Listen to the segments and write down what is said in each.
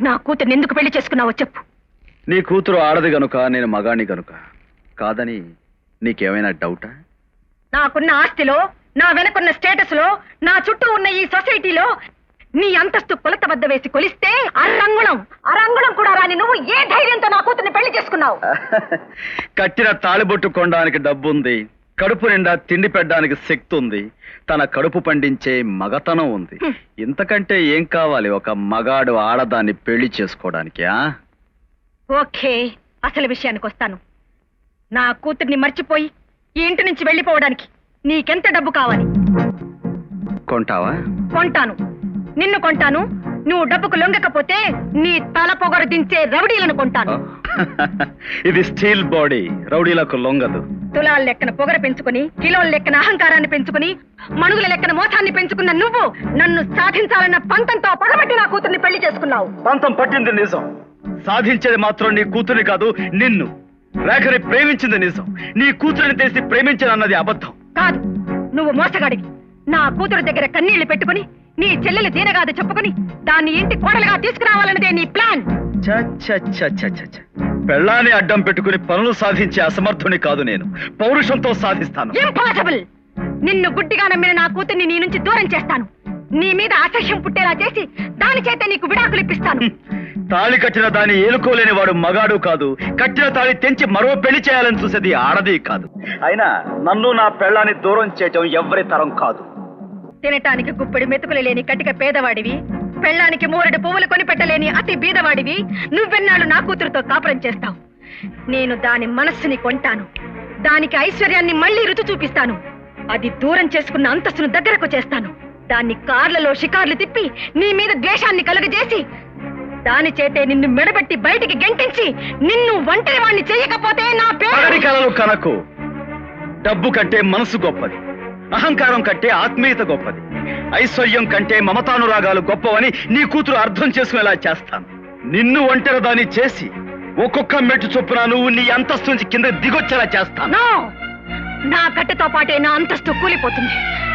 నా కూతుర్ని ఎందుకు పెళ్లి చేసుకున్నావో చెప్పు. నీ కూతురు ఆడది గనుక, నేను మగాణ్ణి గనుక కాదని నీకేమైనా డౌటా? నాకున్న ఆస్తిలో, నా వెనకున్న స్టేటస్ లో, నా చుట్టూ ఉన్న ఈ సొసైటీలో నీ అంతస్తు కొలత వద్ద వేసి కొలిస్తే అరంగుళం కూడా రాని నువ్వు ఏ ధైర్యంతో నా కూతుర్ని పెళ్లి చేసుకున్నావు? కట్టిన తాళిబొట్టు కొనడానికి డబ్బుంది, కడుపు నిండా తిండి పెట్టడానికి శక్తి ఉంది, తన కడుపు పండించే మగతనం ఉంది. ఇంతకంటే ఏం కావాలి ఒక మగాడు ఆడదాన్ని పెళ్లి చేసుకోవడానికి? ఓకే, అసలు విషయానికి వస్తాను. నా కూతుర్ని మర్చిపోయి ఈ ఇంటి నుంచి వెళ్ళిపోవడానికి నీకెంత డబ్బు కావాలి? కొంటావా? కొంటాను, నిన్ను కొంటాను. నువ్వు డబ్బుకు లొంగకపోతే నీ తల పొగరు దించే రౌడీలను కొంటాను. ఇది స్టీల్ బాడీ, రౌడీలకు లొంగదు. తులాల లెక్కన పొగర పెంచుకుని, కిలోల లెక్కన అహంకారాన్ని పెంచుకుని, మణుగుల లెక్కన మోసాన్ని పెంచుకున్న నువ్వు నన్ను సాధించాలన్న పంతంతో పగబట్టి నా కూతుర్ని పెళ్లి చేసుకున్నావు. పంతం పట్టింది నిజం, సాధించేది మాత్రం నీ కూతురిని కాదు నిన్ను. రేఖని ప్రేమించింది నిజం, నీ కూతురిని తెలిసి ప్రేమించానన్నది అబద్ధం. కాదు, నువ్వు మోసగాడివి. నా కూతురు దగ్గర కన్నీళ్లు పెట్టుకుని నీ చెల్లెలు దీనగాదు చెప్పుకుని దాన్ని ఇంటి కోడలుగా తీసుకురావాలన్నదే నీ ప్లాన్. పెళ్ళాన్ని అడ్డం పెట్టుకుని పనులు సాధించే అసమర్థుని కాదు నేను, పౌరుషంతో సాధిస్తాను. ఇంపాసిబుల్. నిన్ను గుడ్డిగా నమ్మిన నా కూతుర్ని నీ నుంచి దూరం చేస్తాను. నీ మీద అసహ్యం పుట్టేలా చేసి దాని చేత నీకు విడాకులు ఇప్పిస్తాను. తాళి కట్టిన దాన్ని ఏలుకోలేని వాడు మగాడు కాదు, కట్టిన తాళి తెంచి మరో పెళ్లి చేయాలని చూసేది ఆడది కాదు. అయినా నన్ను నా పెళ్ళాన్ని దూరం చేయటం ఎవరి తరం కాదు. తినటానికి గుప్పెడు మెతుకులు లేని కటిక పేదవాడివి, పెళ్ళానికి మూరెడు పువ్వులు కొనిపెట్టలేని అతి బీదవాడివి. నువ్వెన్నాళ్ళు నా కూతురుతో కాపురం చేస్తావు. నేను దాని మనస్సుని కొంటాను, దానికి ఐశ్వర్యాన్ని మళ్లీ రుచి చూపిస్తాను. అది దూరం చేసుకున్న అంతస్తును దగ్గరకు చేస్తాను. దాన్ని కార్లలో షికార్లు తిప్పి నీ మీద ద్వేషాన్ని కలుగజేసి దాని చేతే నిన్ను మెడబెట్టి బయటికి గెంటించి నిన్ను ఒంటరి వాణ్ణి చేయకపోతే నా పేరు కనకు. డబ్బు కంటే మనసు గొప్పది, అహంకారం కంటే ఆత్మీయత గొప్పది, ఐశ్వర్యం కంటే మమతానురాగాలు గొప్పవని నీ కూతురు అర్థం చేసుకునేలా చేస్తాను. నిన్ను ఒంటరి దాన్ని చేసి ఒక్కొక్క మెట్టు చొప్పున నువ్వు నీ అంతస్తు నుంచి కింద దిగొచ్చేలా చేస్తాను. నా కట్టెతో పాటే నా అంతస్తు కూలిపోతుంది,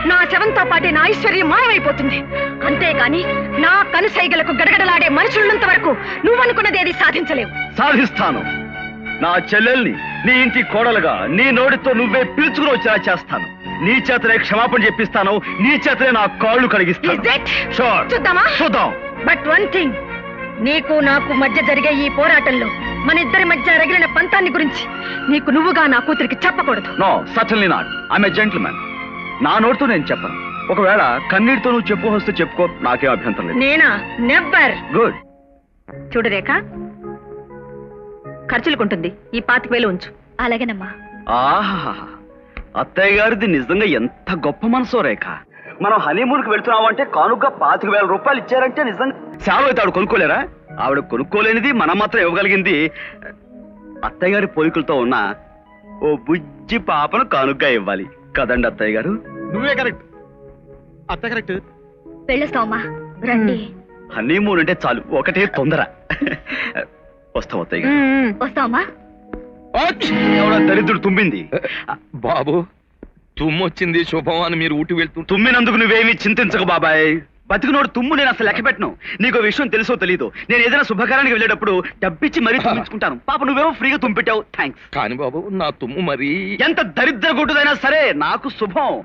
నా శవంతో పాటే నా ఐశ్వర్యం మాయమైపోతుంది. అంతేగాని నా కనుసైగలకు గడగడలాడే మనుషులంత వరకు నువ్వనుకున్నదేది సాధించలేవు. సాధిస్తాను. నా చెల్లెల్ని నీ ఇంటి కోడలుగా నీ నోటితో నువ్వే పిలుచుకుని వచ్చేలా చేస్తాను. నీ చేతనే క్షమాపణ చెప్పిస్తాను, నీ చేతనే నా కాళ్ళు కడిగిస్తాను. చూద్దాం. బట్ వన్ థింగ్, నీకు నాకు మధ్య జరిగే ఈ పోరాటంలో మన ఇద్దరి మధ్య రగిలిన పంతాన్ని గురించి నీకు నువ్వుగా నా కూతురికి చెప్పకూడదు. No, certainly not. I'm a gentlemen. నా నోటితో నేను చెప్పను. ఒకవేళ కన్నీటితో నువ్వు చెప్పుకొస్తే చెప్పుకో, నాకేం అభ్యంతరం లేదు. నేనా? నెవర్. గుడ్. చూడు రేఖ, ఖర్చులుకుంటుంది, ఈ 25,000 ఉంచు. అలాగేనమ్మా. ఆహా, అత్తయ్య గారిది నిజంగా ఎంత గొప్ప మనసో రేఖ. మనం హనీమూన్ కి వెళ్తున్నాం అంటే కానుక 25,000 రూపాయలు ఇచ్చారంటే నిజంగా సేవలు అయితే ఆవిడ కొనుక్కోలేరా? ఆవిడ కొనుక్కోలేనిది మనం మాత్రం ఇవ్వగలిగింది అత్తయ్య గారి పోలికలతో ఉన్న ఓ బుజ్జి పాపను కానుకగా ఇవ్వాలి కదండి అత్తయ్య గారు? నువ్వే కరెక్ట్. అత్త కరెక్ట్. వెళ్ళొస్తావమ్మా, రండి. హనీమూన్ అంటే చాలు, ఒకటే తొందర. వస్తాం అత్తయ్య గారు. వస్తావమ్మా. ఎవడ దరిద్రుడు తుమ్మింది. బాబు, తుమ్మొచ్చింది శుభం అని మీరు ఊటి వెళ్తూ తుమ్మినందుకు నువ్వేమీ చింతించకు బాబాయ్. బతికినోడు తుమ్ము నేను అసలు లెక్క పెట్టను. నీకు విషయం తెలుసో తెలీదు, నేను ఏదైనా శుభకారానికి వెళ్ళేటప్పుడు డబ్బిచ్చి మరీ తుమ్మించుకుంటాను. పాప నువ్వేమో ఫ్రీగా తుమ్మిపెట్టావు, థ్యాంక్స్. కానీ బాబు, నా తుమ్ము మరి ఎంత దరిద్ర గుడ్డుదైనా సరే నాకు శుభం.